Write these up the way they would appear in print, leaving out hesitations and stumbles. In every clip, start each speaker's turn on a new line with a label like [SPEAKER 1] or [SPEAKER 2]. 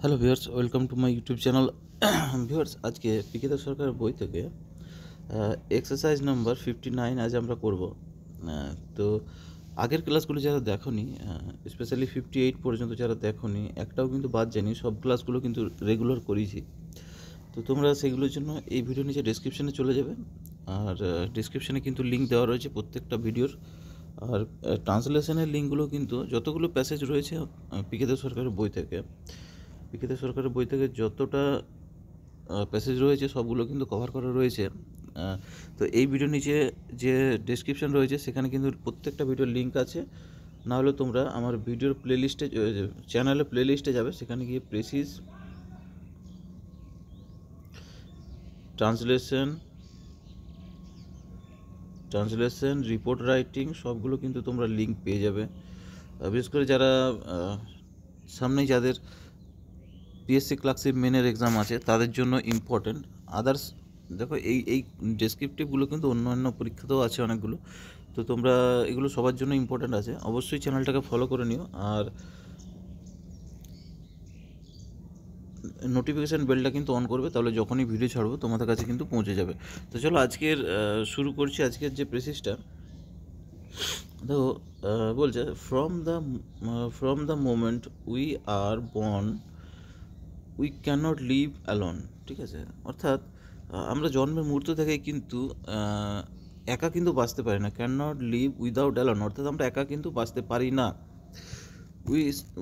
[SPEAKER 1] Hello viewers, welcome to my YouTube channel. Viewers, আজকে পিকেদার সরকারের বই থেকে এক্সারসাইজ নাম্বার 59 আজ আমরা করব। তো আগের ক্লাসগুলো যারা দেখোনি, স্পেশালি 58 পর্যন্ত যারা দেখোনি, একটাও কিন্তু বাদ যায়নি, সব ক্লাসগুলো কিন্তু রেগুলার করেছি। তো তোমরা সেগুলোর জন্য এই ভিডিও নিচে ডেসক্রিপশানে চলে যাবে, আর ডেসক্রিপশানে কিন্তু লিঙ্ক দেওয়া রয়েছে প্রত্যেকটা ভিডিওর। আর ট্রান্সলেশনের লিঙ্কগুলো কিন্তু যতগুলো প্যাসেজ রয়েছে পিকেদার সরকারের বই থেকে, যতটা প্যাসেজ রয়েছে সবগুলো কিন্তু কভার করা রয়েছে। তো এই ভিডিওর নিচে যে ডেসক্রিপশান রয়েছে সেখানে কিন্তু প্রত্যেকটা ভিডিওর লিঙ্ক আছে। না হলে তোমরা আমার ভিডিওর প্লেলিস্টে, চ্যানেলে প্লেলিস্টে যাবে, সেখানে গিয়ে প্রেসিস ট্রান্সলেশন রিপোর্ট রাইটিং সবগুলো কিন্তু তোমরা লিঙ্ক পেয়ে যাবে। বিশেষ করে যারা সামনেই যাদের পিএসসি ক্লার্কশিপ মেনের এক্সাম আছে তাদের জন্য ইম্পর্টেন্ট। আদার্স দেখো, এই ডেসক্রিপটিভগুলো কিন্তু অন্যান্য পরীক্ষাতেও আছে অনেকগুলো, তো তোমরা এগুলো সবার জন্য ইম্পর্টেন্ট আছে। অবশ্যই চ্যানেলটাকে ফলো করে নিও, আর নোটিফিকেশান বেলটা কিন্তু অন করবে, তাহলে যখনই ভিডিও ছাড়বো তোমাদের কাছে কিন্তু পৌঁছে যাবে। তো চলো আজকের শুরু করছি। আজকের যে প্রেসিসটা দেখো, বলছে from the moment we are born we cannot live alone. ঠিক আছে, অর্থাৎ আমরা জন্মের মুহূর্ত থেকে কিন্তু একা কিন্তু বাঁচতে পারি না। Can not live without alone, অর্থাৎ আমরা একা কিন্তু বাঁচতে পারি না।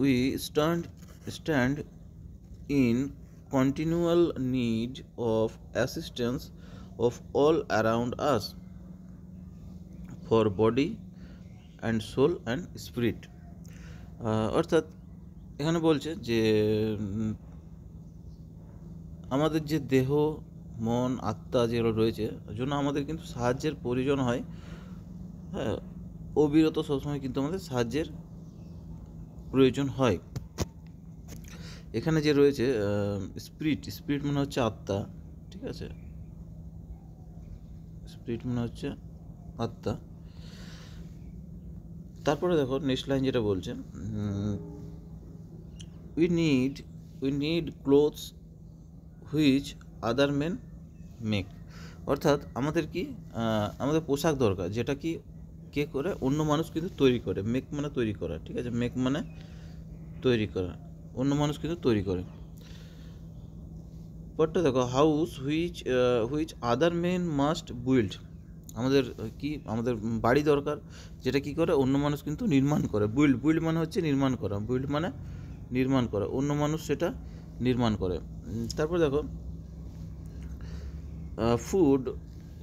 [SPEAKER 1] We stand in continual need of assistance of all around us for body and soul and spirit. অর্থাৎ এখানে বলছে যে আমাদের যে দেহ, মন, আত্মা যেগুলো রয়েছে, জন্য আমাদের কিন্তু সাহায্যের প্রয়োজন হয়। হ্যাঁ, অবিরত সবসময় কিন্তু আমাদের সাহায্যের প্রয়োজন হয়। এখানে যে রয়েছে স্পিরিট মানে হচ্ছে আত্মা। ঠিক আছে, স্পিরিট মানে হচ্ছে আত্মা। তারপরে দেখো নেক্সট লাইন যেটা বলছে, we need clothes which other men make. অর্থাৎ আমাদের কি আমাদের পোশাক দরকার, যেটা কি কে করে, অন্য মানুষ কিন্তু তৈরি করে। মেক মানে তৈরি করা। ঠিক আছে, মেক মানে তৈরি করা, অন্য মানুষ কিন্তু তৈরি করে। পরটা দেখো, house which other men must build. আমাদের কি, আমাদের বাড়ি দরকার, যেটা কি করে অন্য মানুষ কিন্তু নির্মাণ করে। বিল্ড মানে হচ্ছে নির্মাণ করা, বিল্ড মানে নির্মাণ করা, অন্য মানুষ সেটা নির্মাণ করে। তারপর দেখো, food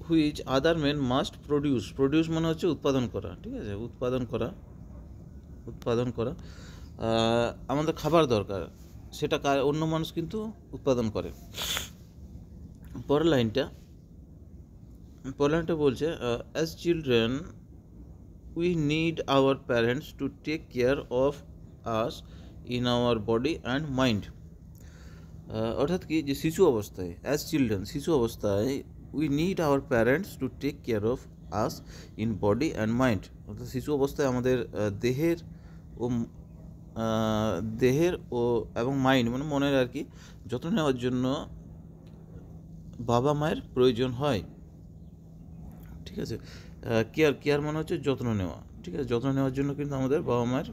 [SPEAKER 1] which other men must produce মানে হচ্ছে উৎপাদন করা। ঠিক আছে, উৎপাদন করা আমাদের খাবার দরকার, সেটা অন্য মানুষ কিন্তু উৎপাদন করে। পরের লাইনটা বলছে, as children we need our parents to take care of us in our body and mind. অর্থাৎ কি, যে শিশু অবস্থায় we need our parents to take care of us in body and mind. অর্থাৎ শিশু অবস্থায় আমাদের দেহের ও এবং মাইন্ড মানে মনের আর কি যত্ন নেওয়ার জন্য বাবা মায়ের প্রয়োজন হয়। ঠিক আছে, কেয়ার মানে হচ্ছে যত্ন নেওয়া। ঠিক আছে, যত্ন নেওয়ার জন্য কিন্তু আমাদের বাবা মায়ের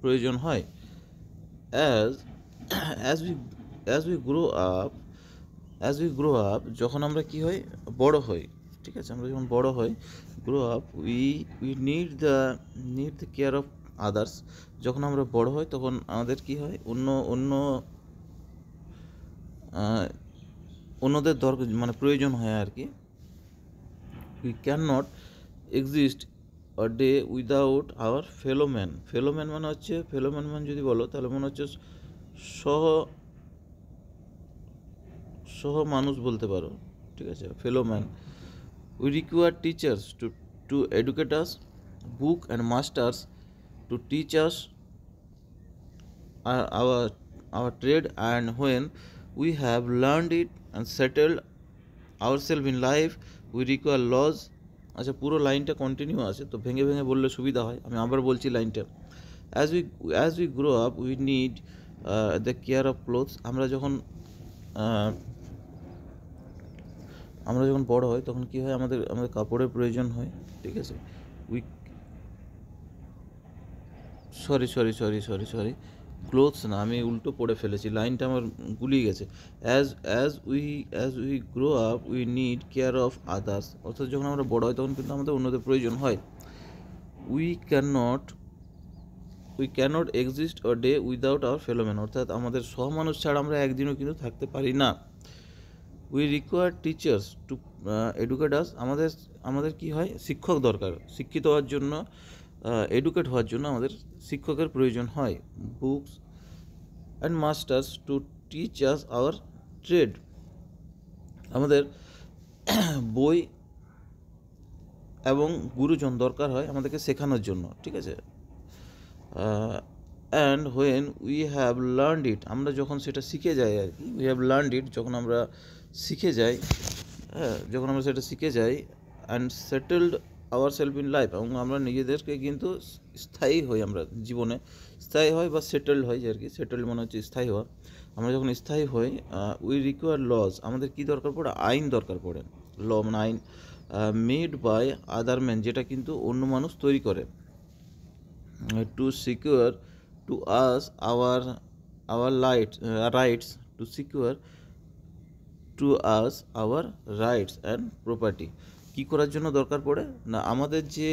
[SPEAKER 1] প্রয়োজন হয়। অ্যাজ উই গ্রো আপ, যখন আমরা কি হই, বড় হই। ঠিক আছে, আমরা যখন বড় হই, grow up, we need the care of others. যখন আমরা বড় হই তখন আমাদের কি হয়, অন্যদের দরকার মানে প্রয়োজন হয় আর কি। We cannot exist a day without our fellowman মানে যদি বলো তাহলে মনে হচ্ছে সহ মানুষ বলতে পারো। ঠিক আছে, fellowman. We require teachers to educate us, book and masters to teach us our trade, and when we have learned it and settled ourselves in life we require laws. আচ্ছা, পুরো লাইনটা কন্টিনিউ আছে, তো ভেঙে বললে সুবিধা হয়, আমি আবার বলছি লাইনটা। As we grow up we need the care of clothes, আমরা যখন বড় হই তখন কী হয়, আমাদের কাপড়ের প্রয়োজন হয়, ঠিক আছে। উই সরি ক্লোথস না, আমি উল্টো পড়ে ফেলেছি, লাইনটা আমার গুলিয়ে গেছে। As we grow up we need care of others, অর্থাৎ যখন আমরা বড় হয় তখন কিন্তু আমাদের অন্যদের প্রয়োজন হয়। We cannot exist a day without our fellowman, অর্থাৎ আমাদের সহমানুষ ছাড়া আমরা একদিনও কিন্তু থাকতে পারি না। We require teachers to educate us, আমাদের কি হয়, শিক্ষক দরকার, শিক্ষিত হওয়ার জন্য, এডুকেট হওয়ার জন্য আমাদের শিক্ষকের প্রয়োজন হয়। Books and masters to teach us our trade, আমাদের বই এবং গুরুজন দরকার হয় আমাদেরকে শেখানোর জন্য, ঠিক আছে। And when we have learned it, আমরা যখন সেটা শিখে যাই আর কি, উই হ্যাভ লার্নড ইট, যখন আমরা শিখে যাই, যখন আমরা সেটা শিখে যাই, and settled our self in life, এবং আমরা নিজেদেরকে কিন্তু স্থায়ী হই, আমরা জীবনে স্থায়ী হয় বা সেটেলড হয় আর কি, সেটেলড মানে হচ্ছে স্থায়ী হওয়া। আমরা যখন স্থায়ী হই, উই রিকোয়ার লজ, আমাদের কী দরকার পড়ে, আইন দরকার পড়ে। ল মানে আইন, মেড বাই আদার ম্যান, যেটা কিন্তু অন্য মানুষ তৈরি করে। To secure to us our rights, to secure to us our rights and property, কী করার জন্য দরকার পড়ে না, আমাদের যে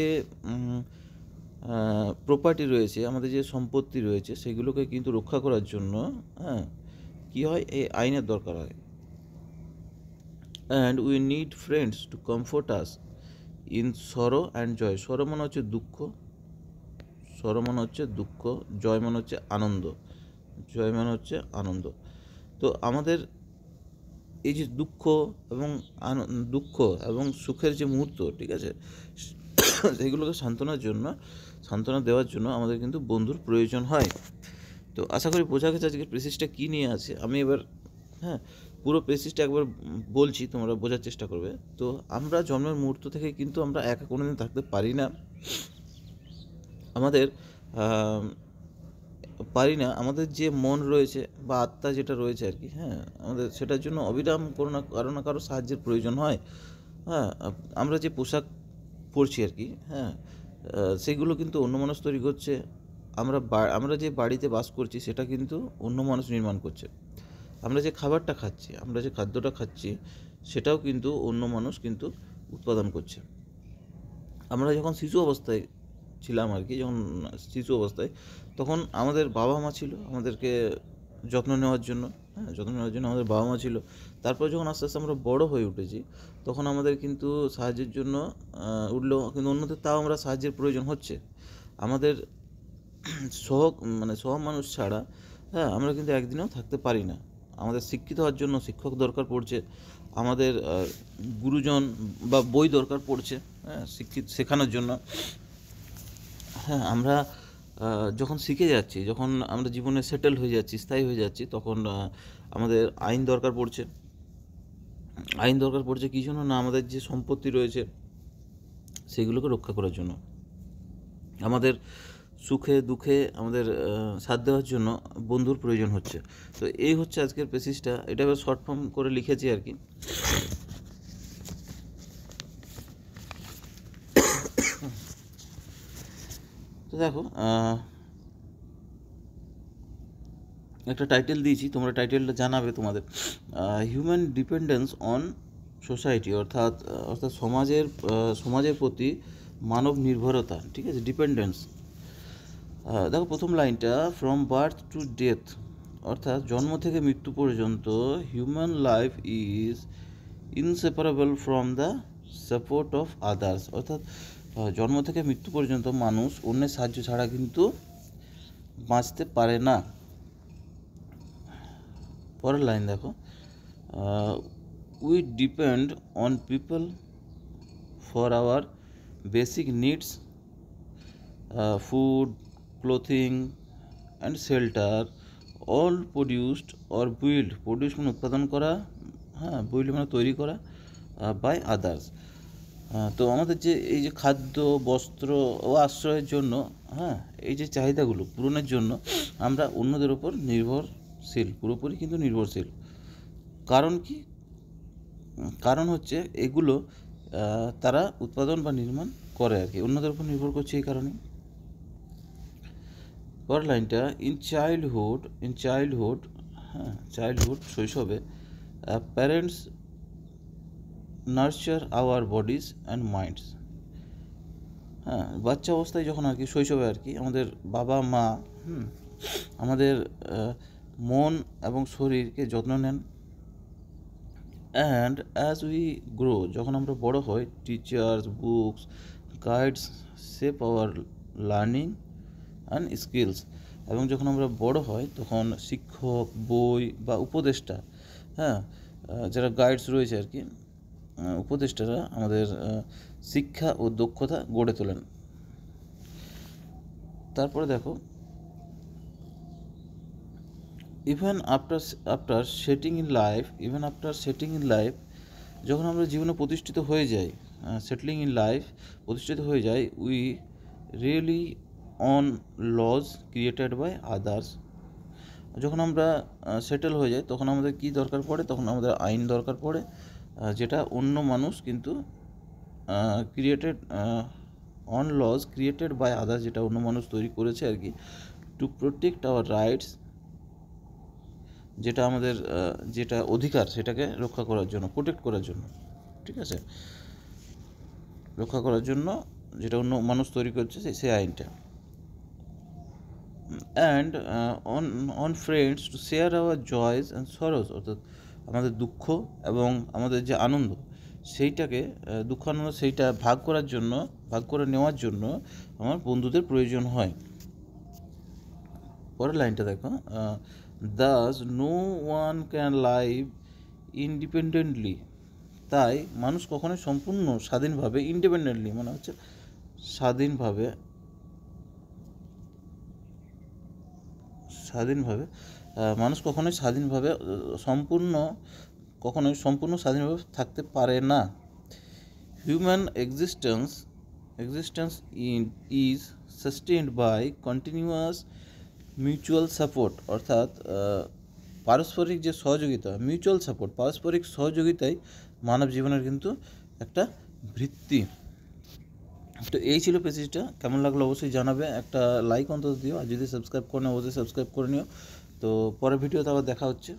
[SPEAKER 1] প্রপার্টি রয়েছে, আমাদের যে সম্পত্তি রয়েছে, সেগুলোকে কিন্তু রক্ষা করার জন্য কী হয়, এই আইনের দরকার হয়। And we need friends to comfort us in sorrow and joy, sorrow মানে হচ্ছে দুঃখ, জয় মানে হচ্ছে আনন্দ। তো আমাদের এই যে দুঃখ এবং সুখের যে মুহূর্ত, ঠিক আছে, সেগুলোকে সান্ত্বনা দেওয়ার জন্য আমাদের কিন্তু বন্ধুর প্রয়োজন হয়। তো আশা করি বোঝা গেছে আজকের প্রেসিসটা কী নিয়ে আছে। আমি এবার পুরো প্রেসিসটা একবার বলছি, তোমরা বোঝার চেষ্টা করবে। তো আমরা জন্মের মুহূর্ত থেকে কিন্তু আমরা একা কোনোদিন থাকতে পারি না, আমাদের যে মন রয়েছে বা আত্মা যেটা রয়েছে আর কি, আমাদের সেটার জন্য অবিরাম কারো না কারো সাহায্যের প্রয়োজন হয়। আমরা যে পোশাক পরছি আর কি, সেগুলো কিন্তু অন্য মানুষ তৈরি করছে। আমরা যে বাড়িতে বাস করছি সেটা কিন্তু অন্য মানুষ নির্মাণ করছে। আমরা যে খাবারটা খাচ্ছি, আমরা যে খাদ্যটা খাচ্ছি, সেটাও কিন্তু অন্য মানুষ কিন্তু উৎপাদন করছে। আমরা যখন শিশু অবস্থায় ছিলাম আর কি, তখন আমাদের বাবা মা ছিল, আমাদেরকে যত্ন নেওয়ার জন্য আমাদের বাবা মা ছিল। তারপর যখন আস্তে আস্তে আমরা বড় হয়ে উঠেছি, তখন আমাদের কিন্তু সাহায্যের জন্য কিন্তু অন্যদের তাও আমরা সাহায্যের প্রয়োজন হচ্ছে। আমাদের সহ মানুষ ছাড়া আমরা কিন্তু একদিনও থাকতে পারি না। আমাদের শিক্ষিত হওয়ার জন্য শিক্ষক দরকার পড়ছে, আমাদের গুরুজন বা বই দরকার পড়ছে শেখানোর জন্য। আমরা যখন শিখে যাচ্ছি, যখন আমরা জীবনে সেটেল হয়ে যাচ্ছি, স্থায়ী হয়ে যাচ্ছি, তখন আমাদের আইন দরকার পড়ছে কী জন্য না, আমাদের যে সম্পত্তি রয়েছে সেগুলোকে রক্ষা করার জন্য, আমাদের সুখে দুঃখে আমাদের সাথ দেওয়ার জন্য বন্ধুর প্রয়োজন হচ্ছে। তো এই হচ্ছে আজকের প্রেসিসটা, এটা এবার শর্ট ফর্ম করে লিখেছি আর কি। তো দেখো, একটা টাইটেল দিয়েছি, তোমরা টাইটেলটা জানাবে তোমাদের। হিউম্যান ডিপেন্ডেন্স অন সোসাইটি, অর্থাৎ সমাজের প্রতি মানব নির্ভরতা, ঠিক আছে, ডিপেন্ডেন্স। দেখো প্রথম লাইনটা, ফ্রম বার্থ টু ডেথ, অর্থাৎ জন্ম থেকে মৃত্যু পর্যন্ত human life is inseparable from the support of others, অর্থাৎ জন্ম থেকে মৃত্যু পর্যন্ত মানুষ অন্যের সাহায্য ছাড়া কিন্তু বাঁচতে পারে না। পরের লাইন দেখো, we depend on people for our basic needs, food, clothing and shelter, all produced or build, produce মানে উৎপাদন করা, বিল্ড মানে তৈরি করা, বাই আদার্স, তো আমাদের যে এই যে খাদ্য, বস্ত্র ও আশ্রয়ের জন্য, এই যে চাহিদাগুলো পূরণের জন্য আমরা অন্যদের ওপর নির্ভরশীল, পুরোপুরি কিন্তু নির্ভরশীল। কারণ কি? কারণ হচ্ছে এগুলো তারা উৎপাদন বা নির্মাণ করে আর কি, অন্যদের উপর নির্ভর করছে এই কারণে। পরের লাইনটা, ইন চাইল্ডহুড শৈশবে parents nurture our bodies and minds. বাচ্চা অবস্থায় যখন আর কি, শৈশবে আর কি, আমাদের বাবা মা আমাদের মন এবং শরীরকে যত্ন নেন। অ্যান্ড অ্যাজ উই গ্রো, যখন আমরা বড় হই, teachers, books, guides shape our learning and skills. এবং যখন আমরা বড় হই তখন শিক্ষক, বই বা উপদেষ্টা, যারা গাইডস রয়েছে আর কি, উপদেষ্টারা আমাদের শিক্ষা ও দক্ষতা গড়ে তোলেন। তারপরে দেখো, even after setting in life, যখন আমরা জীবনে প্রতিষ্ঠিত হয়ে যাই, প্রতিষ্ঠিত হয়ে যাই, we really on laws created by others. যখন আমরা সেটেল হয়ে যাই তখন আমাদের কি দরকার পড়ে? তখন আমাদের আইন দরকার পড়ে, যেটা অন্য মানুষ কিন্তু created on laws created by others, যেটা অন্য মানুষ তৈরি করেছে আর কি, টু প্রোটেক্ট আওয়ার রাইটস, যেটা আমাদের যেটা অধিকার সেটাকে রক্ষা করার জন্য, প্রোটেক্ট করার জন্য, ঠিক আছে, রক্ষা করার জন্য যেটা অন্য মানুষ তৈরি করছে সেই আইনটা। And on friends to share our joys and sorrows, অর্থাৎ আমাদের দুঃখ এবং আমাদের যে আনন্দ সেইটাকে, দুঃখ আনন্দ সেইটা ভাগ করে নেওয়ার জন্য আমার বন্ধুদের প্রয়োজন হয়। পরের লাইনটা দেখো, thus no one can live independently, তাই মানুষ কখনোই সম্পূর্ণ স্বাধীনভাবে, ইন্ডিপেন্ডেন্টলি মানে হচ্ছে স্বাধীনভাবে মানুষ কখনোই সম্পূর্ণ স্বাধীনভাবে থাকতে পারে না। Human existence is sustained by continuous mutual support, অর্থাৎ পারস্পরিক যে সহযোগিতা, পারস্পরিক সহযোগিতাই মানব জীবনের কিন্তু একটা ভিত্তি। তো এই ছিল পেজটা, কেমন লাগলো অবশ্যই জানাবে, একটা লাইক অন্তত দিও, আর যদি সাবস্ক্রাইব করে নিও অবশ্যই সাবস্ক্রাইব করে নিও। তো পরের ভিডিওতে আবার দেখা হচ্ছে।